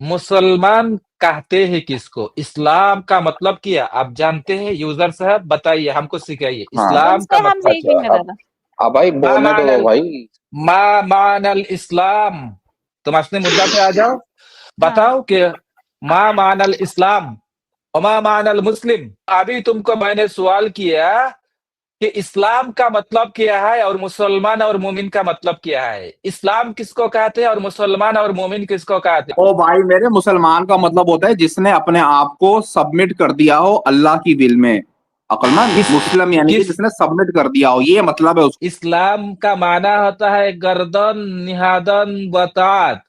मुसलमान कहते हैं किसको? इस्लाम का मतलब क्या आप जानते हैं? यूजर साहब बताइए, हमको सिखाइए हाँ। इस्लाम उनसे का हम मतलब क्या है? देखेंगे दादा। अब भाई मा बोलने तो दो मानल भाई। मा मानल इस्लाम। तुम अपने मुद्दा पे आ जाओ। हाँ। बताओ कि मा मानल इस्लाम और मा मानल मुस्लिम। अभी तुमको मैंने सवाल किया कि इस्लाम का मतलब क्या है और मुसलमान और मोमिन का मतलब क्या है? इस्लाम किसको कहते हैं और मुसलमान और मोमिन किसको कहते ओ भाई मेरे, मुसलमान का मतलब होता है जिसने अपने आप को सबमिट कर दिया हो अल्लाह की विल में। हैं? अक्लमंद किस मुस्लिम यानी कि किस जिसने सबमिट कर दिया हो, ये मतलब है उसका। इस्लाम का माना होता है गर्दन निहादन वतात,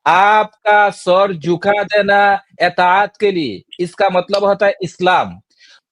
आपका सर झुका देना एतात के लिए, इसका मतलब होता है इस्लाम।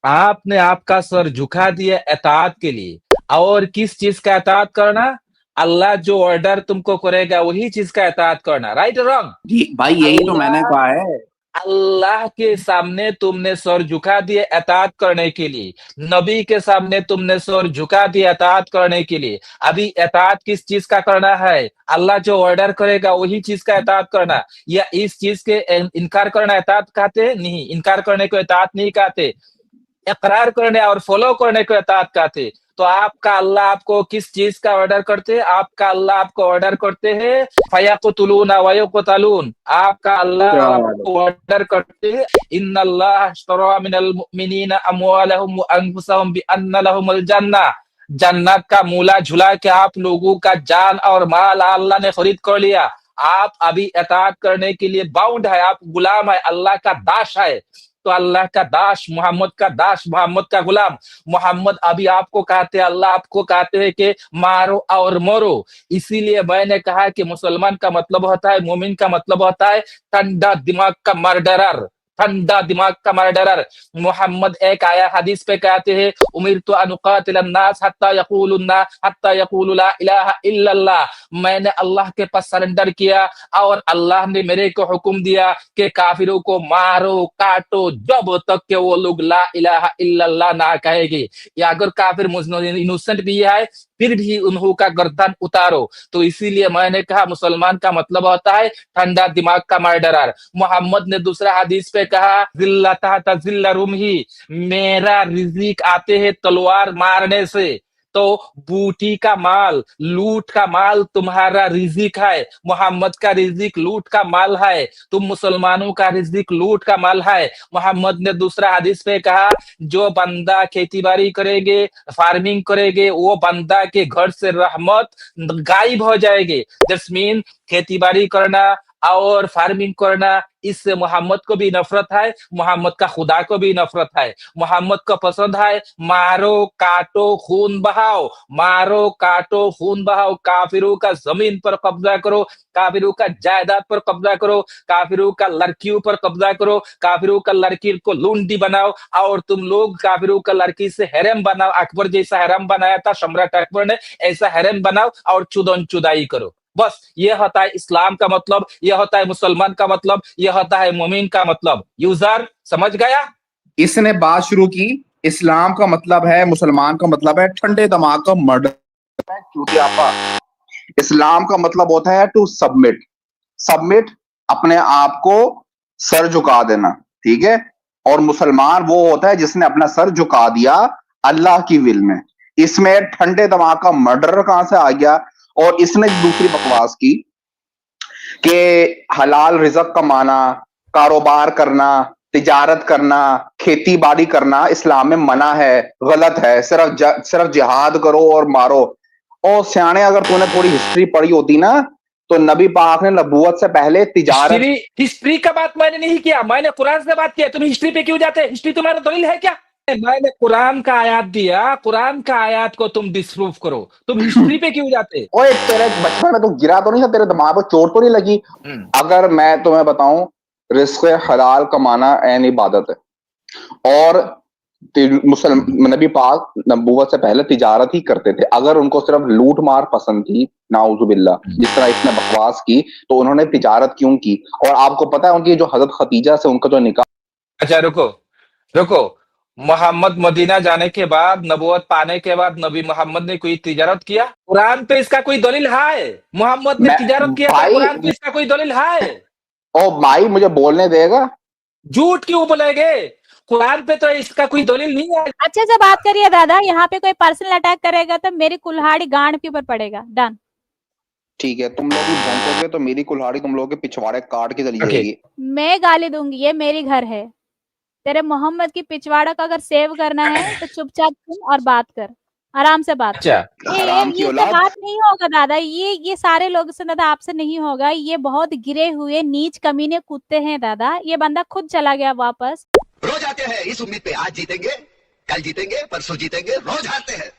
आपने आपका सर झुका दिया एतात के लिए। और किस चीज का एतात करना? अल्लाह जो ऑर्डर तुमको करेगा वही चीज का एतात करना। Right wrong? जी भाई, यही तो मैंने अल्लाह कहा है। अल्लाह के सामने तुमने सर झुका दिए एतात करने के लिए। नबी के सामने तुमने सर झुका दिया एतात करने के लिए। अभी एतात किस चीज का करना है? अल्लाह जो ऑर्डर करेगा वही चीज का एतात करना, या इस चीज के इनकार करना एतात कहते हैं? नहीं, इनकार करने को एतात नहीं कहते। इकरार करने और फॉलो करने को एतात कहते। तो आपका अल्लाह आपको किस चीज का ऑर्डर करते हैं? आपका अल्लाह आपको ऑर्डर करते हैं फयकुतुलून वयुकतलून। आपका अल्लाह क्या बात है। आपको ऑर्डर करते हैं इन्नल्लाह अश्तरा मिनल मुमिनीना अमवालहुम व अनफुसहुम बिअन्ना लहुमुल जन्नह। जन्नत का मूला झुला के आप लोगों का जान और माल अल्लाह ने खरीद कर लिया। आप अभी एतात करने के लिए बाउंड है, आप गुलाम है, अल्लाह का दास है। तो अल्लाह का दास मोहम्मद का दास, मोहम्मद का गुलाम। मोहम्मद अभी आपको कहते हैं, अल्लाह आपको कहते हैं कि मारो और मरो। इसीलिए मैंने कहा कि मुसलमान का मतलब होता है, मोमिन का मतलब होता है ठंडा दिमाग का मर्डरर। ठंडा दिमाग का मर्डरर। मोहम्मद एक आया हदीस पे कहते हैं उमिरतु अन उकातिल अन्नास हत्ता यकूलु ला इलाहा इल्लल्लाह। मैंने अल्लाह के पास सरेंडर किया और अल्लाह ने मेरे को हुक्म दिया कि काफिरों को मारो काटो जब तक के वो लोग ला इलाहा इल्लल्लाह ना कहेगी। या अगर काफिर इनोसेंट भी है फिर भी उन्हों का गर्दन उतारो। तो इसीलिए मैंने कहा मुसलमान का मतलब होता है ठंडा दिमाग का मर्डरर। मोहम्मद ने दूसरा हदीस पे कहा जिल्लता तजिल्ला रुमही, मेरा रिजिक आते हैं तलवार मारने से। तो बूटी का माल, लूट का माल तुम्हारा रिजिक है। मोहम्मद का रिजिक लूट का माल है। तुम मुसलमानों का रिजिक लूट का माल है। मोहम्मद ने दूसरा हदीस पे कहा जो बंदा खेती बाड़ी करेंगे, फार्मिंग करेंगे, वो बंदा के घर से रहमत गायब हो जाएगी। दैट्स मीन खेती बाड़ी करना और फार्मिंग करना, इससे मोहम्मद को भी नफरत है, मोहम्मद का खुदा को भी नफरत है। मोहम्मद को पसंद है मारो काटो खून बहाओ, मारो काटो खून बहाओ, काफिरों का जमीन पर कब्जा करो, काफिरों का जायदाद पर कब्जा करो, काफिरों का लड़कियों पर कब्जा करो, काफिरों का लड़की को लूंडी बनाओ और तुम लोग काफिरों का लड़की से हैरम बनाओ। अकबर जैसा हैरम बनाया था सम्राट अकबर ने, ऐसा हैरम बनाओ और चुदन चुदाई करो। बस ये होता है इस्लाम का मतलब, ये होता है मुसलमान का मतलब, ये होता है मोमिन का मतलब। यूजर समझ गया? इसने बात शुरू की। इस्लाम का मतलब है, मुसलमान का मतलब है ठंडे दिमाग का मर्डर। चूतियापा। इस्लाम का मतलब होता है टू सबमिट। सबमिट, अपने आप को सर झुका देना। ठीक है। और मुसलमान वो होता है जिसने अपना सर झुका दिया अल्लाह की विल में। इसमें ठंडे दिमाग का मर्डर कहां से आ गया? और इसने दूसरी बकवास की कि हलाल रिजक कमाना, कारोबार करना, तिजारत करना, खेती बाड़ी करना इस्लाम में मना है, गलत है। सिर्फ जिहाद करो और मारो। और सियाने, अगर तूने थोड़ी हिस्ट्री पढ़ी होती ना, तो नबी पाक ने नबूवत से पहले तिजारत। हिस्ट्री हिस्ट्री का बात मैंने नहीं किया, मैंने कुरान से बात किया। तुम हिस्ट्री पे क्यों जाते? हिस्ट्री तुम्हारा दलील है क्या? मैंने कुरान का आयात दिया, कुरान का आयात को तुम डिस्प्रूव करो, तुम हिस्ट्री पे क्यों जाते? ओए, तेरे बचपन में तो गिरा तो नहीं था? तेरे दिमाग पर चोट तो नहीं लगी? अगर मैं तुम्हें बताऊं, रिस्क हलाल कमाना ऐन इबादत है। और मुसलमान नबी पाक नबूवत से पहले तिजारत ही करते थे। अगर उनको सिर्फ लूट मार पसंद थी, नाउजुबिल्ला, जिस तरह इसने बकवास की, तो उन्होंने तिजारत क्यों की? और आपको पता है उनकी जो हजरत खतीजा से उनका जो निकाह। अच्छा रुको, रुको। मोहम्मद मदीना जाने के बाद, नबूवत पाने के बाद नबी मोहम्मद ने कोई तिजारत किया? कुरान पे इसका कोई दलील है? मोहम्मद ने मैं तिजारत किया था, भाई, कुरान पे इसका कोई दलील है? ओ भाई मुझे बोलने देगा। झूठ क्यों बोलेंगे? कुरान पे तो इसका कोई दलील नहीं है। अच्छे से बात करिए दादा, यहाँ पे कोई पर्सनल अटैक करेगा तो मेरी कुल्हाड़ी गांड के ऊपर पड़ेगा। डन। ठीक है, तुम लोग भी भौंकोगे तो मेरी कुल्हाड़ी तुम लोगों के पिछवाड़े काट के चली ओके जाएगी। मैं गाली दूंगी, ये मेरी घर है। तेरे मोहम्मद की पिछवाड़ा का अगर सेव करना है तो चुपचाप सुन और बात कर, आराम से बात कर। अच्छा हराम की ये औलाद। बात नहीं होगा दादा, ये सारे लोग से दादा आपसे नहीं होगा। ये बहुत गिरे हुए नीच कमीने कुत्ते हैं दादा। ये बंदा खुद चला गया वापस। रोज आते हैं इस उम्मीद पे आज जीतेंगे, कल जीतेंगे, परसों जीतेंगे, रोज हारते हैं।